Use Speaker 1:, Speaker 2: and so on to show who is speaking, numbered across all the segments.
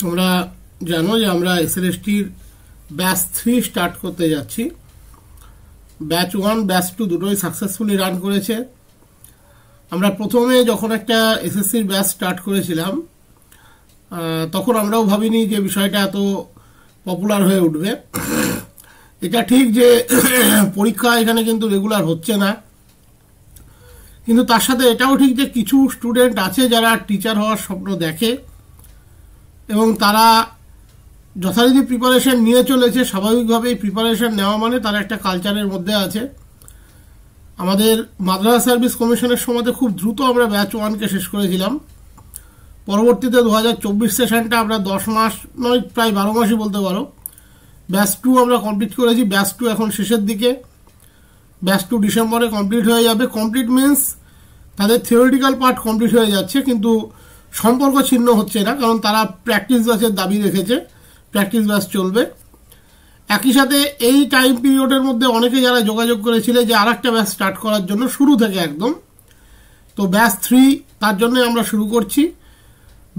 Speaker 1: তোমরা জানো যে আমরা এসএলএসটির ব্যাচ 3 স্টার্ট করতে যাচ্ছি। ব্যাচ 1 ব্যাচ 2 দুটোই সাকসেসফুলি রান করেছে। আমরা প্রথমে যখন একটা এসএসসির ব্যাচ স্টার্ট করেছিলাম তখন আমরাও ভাবিনি যে বিষয়টা এত পপুলার হয়ে উঠবে। এটা ঠিক যে পরীক্ষা এখানে কিন্তু রেগুলার হচ্ছে না, কিন্তু তার সাথে এটাও ঠিক যে কিছু স্টুডেন্ট আছে যারা টিচার হওয়ার স্বপ্ন দেখে এবং তারা যথারীতি প্রিপারেশন নিয়ে চলেছে। স্বাভাবিকভাবেই প্রিপারেশন নেওয়া মানে তারা একটা কালচারের মধ্যে আছে। আমাদের মাদ্রাসা সার্ভিস কমিশনের সময় খুব দ্রুত আমরা ব্যাচ 1কে শেষ করেছিলাম। পরবর্তীতে 2024 সেশনটা আমরা 10 মাস নয় প্রায় 12 মাসই বলতে পারো। ব্যাচ 2 আমরা কমপ্লিট করেছি। ব্যাচ 2 এখন শেষের দিকে। ব্যাচ 2 ডিসেম্বরে কমপ্লিট হয়ে যাবে। কমপ্লিট মিনস তাদের থিওরিটিক্যাল পার্ট কমপ্লিট হয়ে যাচ্ছে, কিন্তু সম্পর্ক ছিন্ন হচ্ছে না, কারণ তারা প্র্যাকটিস ব্যাচের দাবি রেখেছে, প্র্যাকটিস ব্যাচ চলবে। একই সাথে এই টাইম পিরিয়ডের মধ্যে অনেকে যারা যোগাযোগ করেছিল যে আর একটা ব্যাচ স্টার্ট করার জন্য শুরু থেকে একদম, তো ব্যাচ 3 তার জন্য আমরা শুরু করছি।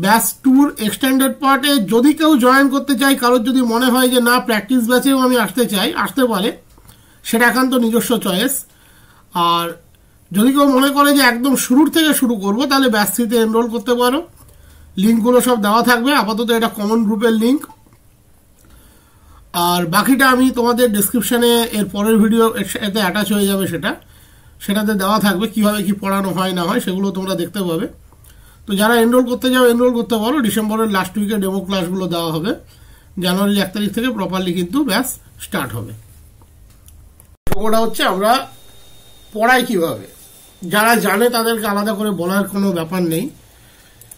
Speaker 1: ব্যাচ 2 এক্সটেন্ডেড পার্টে যদি কেউ জয়েন করতে চায়, কারোর যদি মনে হয় যে না প্র্যাকটিস ব্যাচেও আমি আসতে চাই, আসতে পারে, সেটা একান্ত নিজস্ব চয়েস। আর যদি কেউ মনে করে যে একদম শুরুর থেকে শুরু করব, তাহলে ব্যাচ 3তে এনরোল করতে পারো। লিঙ্কগুলো সব দেওয়া থাকবে। আপাতত এটা কমন গ্রুপের লিঙ্ক, আর বাকিটা আমি তোমাদের ডিসক্রিপশানে এর পরের ভিডিও এতে অ্যাটাচ হয়ে যাবে, সেটাতে দেওয়া থাকবে কিভাবে কি পড়ানো হয় না হয়, সেগুলো তোমরা দেখতে পাবে। তো যারা এনরোল করতে যাও এনরোল করতে পারো। ডিসেম্বরের লাস্ট উইকে ডেমো ক্লাসগুলো দেওয়া হবে। জানুয়ারির 1 তারিখ থেকে প্রপারলি কিন্তু ব্যাচ স্টার্ট হবে। ওটা হচ্ছে আমরা পড়াই কিভাবে। যারা জানে তাদেরকে আলাদা করে বলার কোনো ব্যাপার নেই,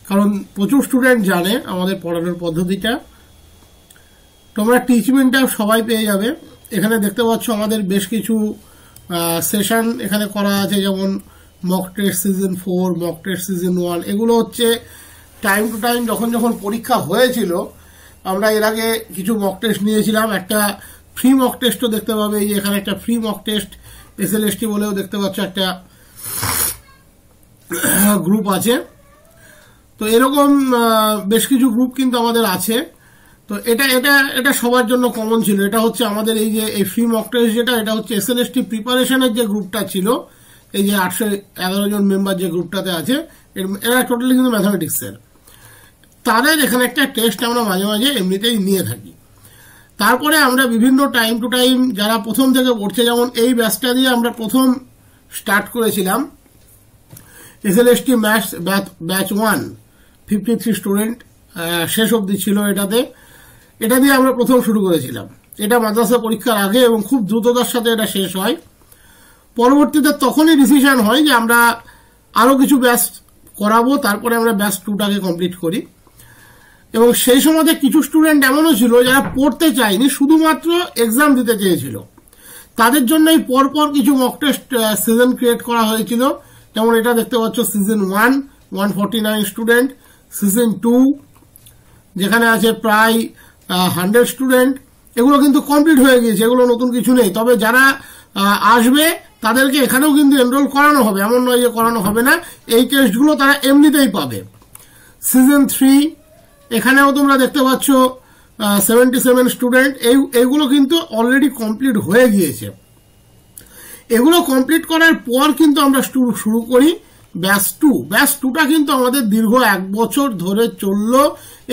Speaker 1: কারণ প্রচুর স্টুডেন্ট জানে আমাদের পড়ানোর পদ্ধতিটা। তোমরা টিচমেন্টটা সবাই পেয়ে যাবে। এখানে দেখতে পাচ্ছ আমাদের বেশ কিছু সেশন এখানে করা আছে, যেমন mock test season 4, mock test season 1। এগুলো হচ্ছে টাইম টু টাইম যখন যখন পরীক্ষা হয়েছিল আমরা এর আগে কিছু মক টেস্ট নিয়েছিলাম। একটা ফ্রি মক টেস্টও দেখতে পাবে, এই এখানে একটা ফ্রি মক টেস্ট এসএলএসটি বলেও দেখতে পাচ্ছ একটা গ্রুপ আছে। তো এরকম বেশ কিছু গ্রুপ কিন্তু আমাদের আছে। তো এটা সবার জন্য কমন ছিল। এটা হচ্ছে আমাদের এই যে এই ফ্রি মক টেস্ট, এটা হচ্ছে এসএলএসটি প্রিপারেশনের যে গ্রুপটা ছিল, এই যে 811 জন মেম্বার যে গ্রুপটাতে আছে, এরা টোটালি কিন্তু ম্যাথামেটিক্সের। তাদের এখানে একটা টেস্ট আমরা মাঝে মাঝে এমনিতেই নিয়ে থাকি। তারপরে আমরা বিভিন্ন টাইম টু টাইম যারা প্রথম থেকে পড়ছে, যেমন এই ব্যাচটা দিয়ে আমরা প্রথম স্টার্ট করেছিলাম এসএলএসটি ম্যাথস ব্যাচ 1, 53 স্টুডেন্ট শেষ অবধি ছিল এটা দিয়ে আমরা প্রথম শুরু করেছিলাম। এটা মাদ্রাসা পরীক্ষার আগে এবং খুব দ্রুততার সাথে এটা শেষ হয়। পরবর্তীতে তখনই ডিসিশন হয় যে আমরা আরো কিছু ব্যাচ করাবো, তারপরে আমরা ব্যাচ 2টাকে কমপ্লিট করি। এবং সেই সময় কিছু স্টুডেন্ট এমনও ছিল যারা পড়তে চায়নি, শুধুমাত্র এক্সাম দিতে চেয়েছিল। তাদের জন্যই পরপর কিছু মক টেস্ট সিজন ক্রিয়েট করা হয়েছিল। যেমন এটা দেখতে পাচ্ছ সিজন 1 149 স্টুডেন্ট, সিজন 2 যেখানে আছে প্রায় 100 স্টুডেন্ট। এগুলো কিন্তু কমপ্লিট হয়ে গিয়েছে, এগুলো নতুন কিছু নেই। তবে যারা আসবে তাদেরকে এখানেও কিন্তু এনরোল করানো হবে, এমন নয় যে করানো হবে না। এই টেস্টগুলো তারা এমনিতেই পাবে। সিজন 3 এখানেও তোমরা দেখতে পাচ্ছ 77 স্টুডেন্ট। এইগুলো কিন্তু অলরেডি কমপ্লিট হয়ে গিয়েছে। এগুলো কমপ্লিট করার পর কিন্তু আমরা শুরু করি ব্যাচ 2। ব্যাচ 2টা কিন্তু আমাদের দীর্ঘ 1 বছর ধরে চললো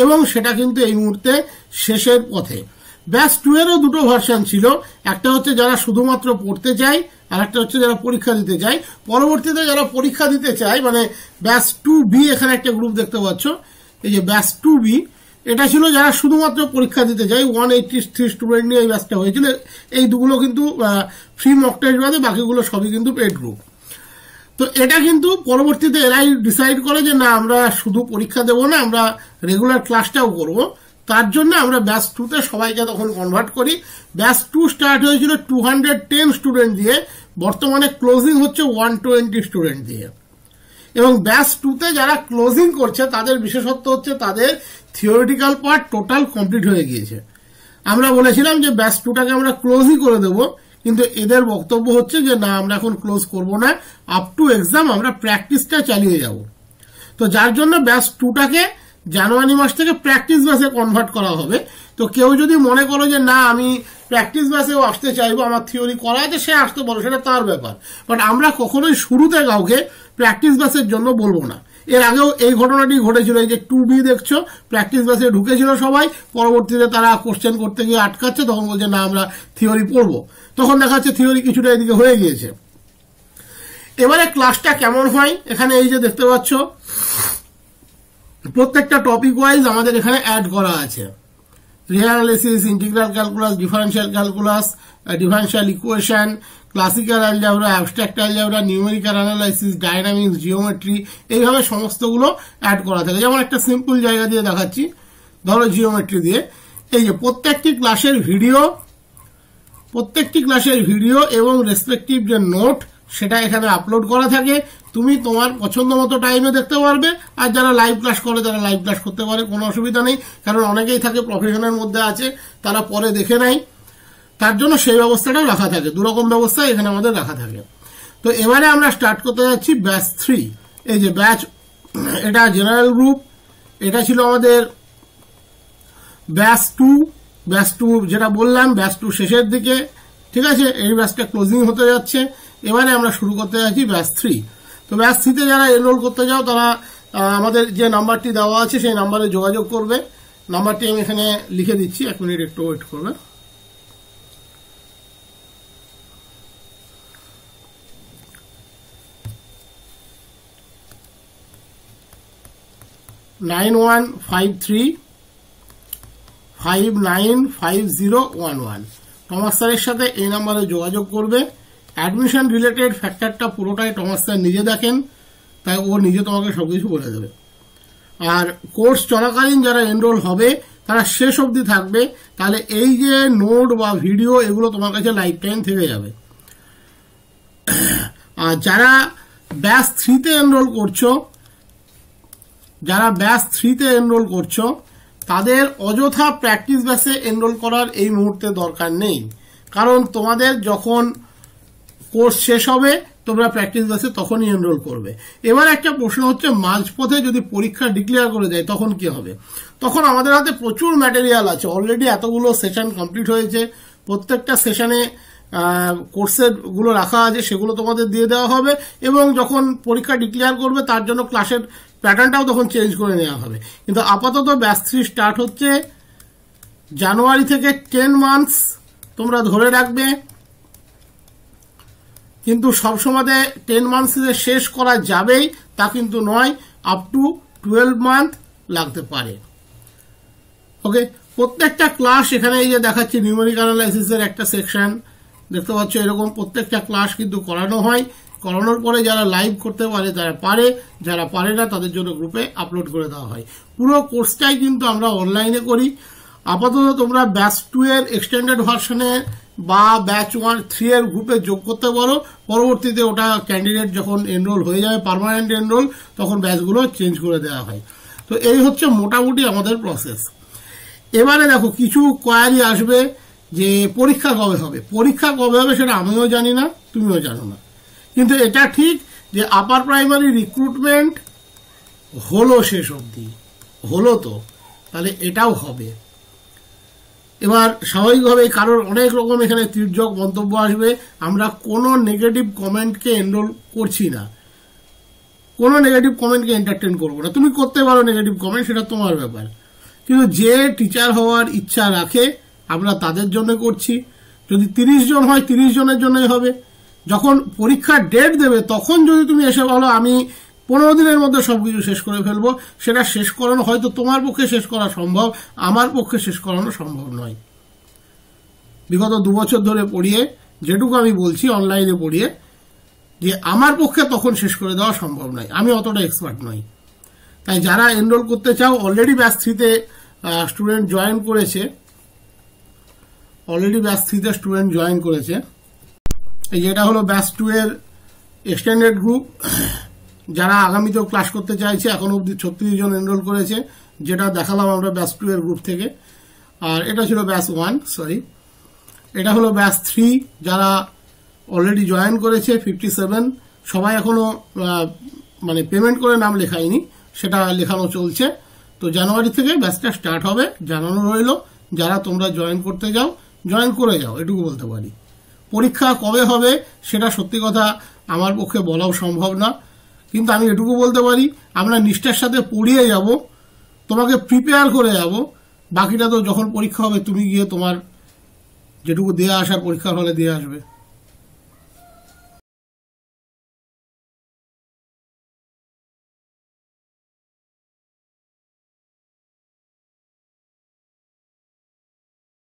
Speaker 1: এবং সেটা কিন্তু এই মুহূর্তে শেষের পথে। ব্যাচ 2 এরও দুটো ভার্সন ছিল। একটা হচ্ছে যারা শুধুমাত্র পড়তে চায়, আর একটা হচ্ছে যারা পরীক্ষা দিতে চায়। পরবর্তীতে যারা পরীক্ষা দিতে চায়, মানে ব্যাচ 2B, এখানে একটা গ্রুপ দেখতে পাচ্ছ, এই যে ব্যাচ 2B, এটা ছিল যারা শুধুমাত্র পরীক্ষা দিতে চায়। 183 স্টুডেন্ট নিয়ে এই ব্যাচটা হয়েছিল। এই দুগুলো কিন্তু ফ্রি মক টেস্ট বাদে বাকিগুলো সবই কিন্তু পেড গ্রুপ। তো এটা কিন্তু পরবর্তীতে এরাই ডিসাইড করে যে না, আমরা শুধু পরীক্ষা দেবো না, আমরা রেগুলার ক্লাসটাও করব। তার জন্য আমরা ব্যাচ 2তে সবাইকে তখন কনভার্ট করি। ব্যাচ 2 স্টার্ট হয়েছিল 210 স্টুডেন্ট দিয়ে, বর্তমানে ক্লোজিং হচ্ছে 120 স্টুডেন্ট দিয়ে। এবং ব্যাচ 2তে যারা ক্লোজিং করছে তাদের বিশেষত্ব হচ্ছে তাদের থিওরিটিক্যাল পার্ট টোটাল কমপ্লিট হয়ে গিয়েছে। আমরা বলেছিলাম যে ব্যাচ 2টাকে আমরা ক্লোজই করে দেবো, কিন্তু এদের বক্তব্য হচ্ছে যে না, আমরা এখন ক্লোজ করব না, আপ টু এক্সাম আমরা প্র্যাকটিসটা চালিয়ে যাব। তো যার জন্য ব্যাচ 2টাকে জানুয়ারি মাস থেকে প্র্যাকটিস ব্যাচে কনভার্ট করা হবে। তো কেউ যদি মনে করো যে না আমি প্র্যাকটিস ব্যাচেও আসতে চাইবো, আমার থিওরি করা আছে, সে আসতে পারো, সেটা তার ব্যাপার। বাট আমরা কখনোই শুরুতে কাউকে প্র্যাকটিস ব্যাচের জন্য বলবো না। এর আগেও এই ঘটনাটি ঘটেছিল, এই যে 2B দেখছো, প্র্যাকটিস ব্যাচে ঢুকেছিল সবাই, পরবর্তীতে তারা কোশ্চেন করতে গিয়ে আটকাচ্ছে, তখন বলছে না আমরা থিওরি পড়বো, তখন দেখা যাচ্ছে থিওরি কিছুটা এদিকে হয়ে গিয়েছে। এবারে ক্লাসটা কেমন হয়, এখানে এই যে দেখতে পাচ্ছ প্রত্যেকটা টপিক ওয়াইজ আমাদের এখানে অ্যাড করা আছে। Real analysis, integral calculus, differential calculus, differential equation, classical algebra, abstract algebra, numerical analysis, dynamics, geometry, এইভাবে সমস্তগুলো অ্যাড করা থাকে। যেমন একটা সিম্পল জায়গা দিয়ে দেখাচ্ছি, ধরো জিওমেট্রি দিয়ে, এই যে প্রত্যেকটি ক্লাসের ভিডিও এবং রেসপেক্টিভ যে নোট সেটা এখানে আপলোড করা থাকে। তুমি তোমার পছন্দ মতো টাইমে দেখতে পারবে, আর যারা লাইভ ক্লাস করে তারা লাইভ ক্লাস করতে পারে, কোনো অসুবিধা নেই। কারণ অনেকেই থাকে প্রফেশনের মধ্যে আছে, তারা পরে দেখে নেয়, তার জন্য সেই ব্যবস্থাটাও রাখা থাকে। দুরকম ব্যবস্থা এখানে আমাদের রাখা থাকে। তো এবারে আমরা স্টার্ট করতে যাচ্ছি ব্যাচ 3। এই যে ব্যাচ, এটা জেনারেল গ্রুপ, এটা ছিল আমাদের ব্যাচ 2 যেটা বললাম, ব্যাচ 2 শেষের দিকে, ঠিক আছে, এই ব্যাচটা ক্লোজিং হতে যাচ্ছে। এবারে আমরা শুরু করতে যাচ্ছি ব্যাচ 3। তো ব্যাচ 3-তে যারা এনরোল করতে যাও তারা আমাদের যে নাম্বারটি দেওয়া আছে সেই নাম্বারে যোগাযোগ করবে। নাম্বারটি আমি এখানে লিখে দিচ্ছি, 1 মিনিট একটু ওয়েট করবে। (9153595011) টমাস স্যারের সাথে এই নাম্বারে যোগাযোগ করবে। অ্যাডমিশন রিলেটেড ফ্যাক্টরটা পুরোটাই টমাস স্যার নিজে দেখেন, তাই ও নিজে তোমাকে সবকিছু বলে দেবে। আর কোর্স চলাকালীন যারা এনরোল হবে তারা শেষ অবধি থাকবে, তাহলে এই যে নোট বা ভিডিও এগুলো তোমার কাছে লাইফ টাইম থেকে যাবে। আর যারা ব্যাচ 3-তে এনরোল করছো তাদের অযথা প্র্যাকটিস ব্যাচে এনরোল করার এই মুহূর্তে দরকার নেই, কারণ তোমাদের যখন কোর্স শেষ হবে তোমরা প্র্যাকটিস ব্যাচে তখনই এনরোল করবে। এবার একটা প্রশ্ন হচ্ছে, মাঝপথে যদি পরীক্ষা ডিক্লেয়ার করে দেয় তখন কি হবে? তখন আমাদের হাতে প্রচুর ম্যাটেরিয়াল আছে, অলরেডি এতগুলো সেশন কমপ্লিট হয়েছে, প্রত্যেকটা সেশনে কোর্সের গুলো রাখা আছে, সেগুলো তোমাদের দিয়ে দেওয়া হবে, এবং যখন পরীক্ষা ডিক্লেয়ার করবে তার জন্য ক্লাসের প্যাটার্নটাও তখন চেঞ্জ করে নেওয়া হবে। কিন্তু আপাতত ব্যাচ 3 স্টার্ট হচ্ছে জানুয়ারি থেকে 10 মান্থস তোমরা ধরে রাখবে, কিন্তু সবসময় 10 মান্থসে শেষ করা যাবেই তা কিন্তু নয়, আপ টু 12 মান্থ লাগতে পারে। ওকে, প্রত্যেকটা ক্লাস এখানে এই যে দেখাচ্ছি, নিউমেরিক্যাল অ্যানালাইসিসের একটা সেকশন দেখতে পাচ্ছ, এরকম প্রত্যেকটা ক্লাস কিন্তু করানো হয়। করানোর পরে যারা লাইভ করতে পারে তারা পারে, যারা পারে না তাদের জন্য গ্রুপে আপলোড করে দেওয়া হয়। পুরো কোর্সটাই কিন্তু আমরা অনলাইনে করি। আপাতত তোমরা ব্যাচ 2 এর এক্সটেন্ডেড ভার্সনে বা ব্যাচ 1-3 এর গ্রুপে যোগ করতে পারো, পরবর্তীতে ওটা ক্যান্ডিডেট যখন এনরোল হয়ে যাবে, পার্মানেন্ট এনরোল, তখন ব্যাচগুলো চেঞ্জ করে দেওয়া হয়। তো এই হচ্ছে মোটামুটি আমাদের প্রসেস। এবারে দেখো, কিছু কোয়ারি আসবে যে পরীক্ষা কবে হবে। পরীক্ষা কবে হবে সেটা আমিও জানি না, তুমিও জানো না, কিন্তু এটা ঠিক যে আপার প্রাইমারি রিক্রুটমেন্ট হলো, শেষ অবধি হলো, তো তাহলে এটাও হবে। এবার স্বাভাবিকভাবে কারোর অনেক রকম এখানে তির্যক মন্তব্য আসবে, আমরা কোনো নেগেটিভ কমেন্টকে এনরোল করছি না, কোনো নেগেটিভ কমেন্টকে এন্টারটেন করবো না। তুমি করতে পারো নেগেটিভ কমেন্ট, সেটা তোমার ব্যাপার, কিন্তু যে টিচার হওয়ার ইচ্ছা রাখে আমরা তাদের জন্য করছি। যদি 30 জন হয় 30 জনের জন্যই হবে। যখন পরীক্ষার ডেট দেবে তখন যদি তুমি এসে বলো আমি 15 দিনের মধ্যে সবকিছু শেষ করে ফেলবো, সেটা শেষ করানো হয়তো তোমার পক্ষে শেষ করা সম্ভব, আমার পক্ষে শেষ করানো সম্ভব নয়। বিগত 2 বছর ধরে পড়িয়ে যেটুকু আমি বলছি, অনলাইনে পড়িয়ে, যে আমার পক্ষে তখন শেষ করে দেওয়া সম্ভব নয়, আমি অতটা এক্সপার্ট নই। তাই যারা এনরোল করতে চাও, অলরেডি ব্যাচ 3-তে স্টুডেন্ট জয়েন করেছে, এই যেটা হলো ব্যাচ 2 এর এক্সটেন্ডেড গ্রুপ। যারা আগামীতেও ক্লাস করতে চাইছে, এখন অবধি 36 জন এনরোল করেছে, যেটা দেখালাম আমরা ব্যাচ 2 এর গ্রুপ থেকে। আর এটা ছিল ব্যাচ 1, এটা হলো ব্যাচ 3, যারা অলরেডি জয়েন করেছে 57। সবাই এখনো মানে পেমেন্ট করে নাম লেখায়নি, সেটা লেখানো চলছে। তো জানুয়ারি থেকে ব্যাচটা স্টার্ট হবে, জানানো রইল। যারা তোমরা জয়েন করতে যাও, জয়েন করে যাও, এটুকু বলতে পারি। পরীক্ষা কবে হবে সেটা সত্যি কথা আমার পক্ষে বলাও সম্ভব না, কিন্তু আমি এটুকু বলতে পারি আমরা নিষ্ঠার সাথে পড়িয়ে যাব, তোমাকে প্রিপেয়ার করে যাব। বাকিটা তো যখন পরীক্ষা হবে তুমি গিয়ে তোমার যেটুকু দিয়ে আসার পরীক্ষার হলে দিয়ে আসবে।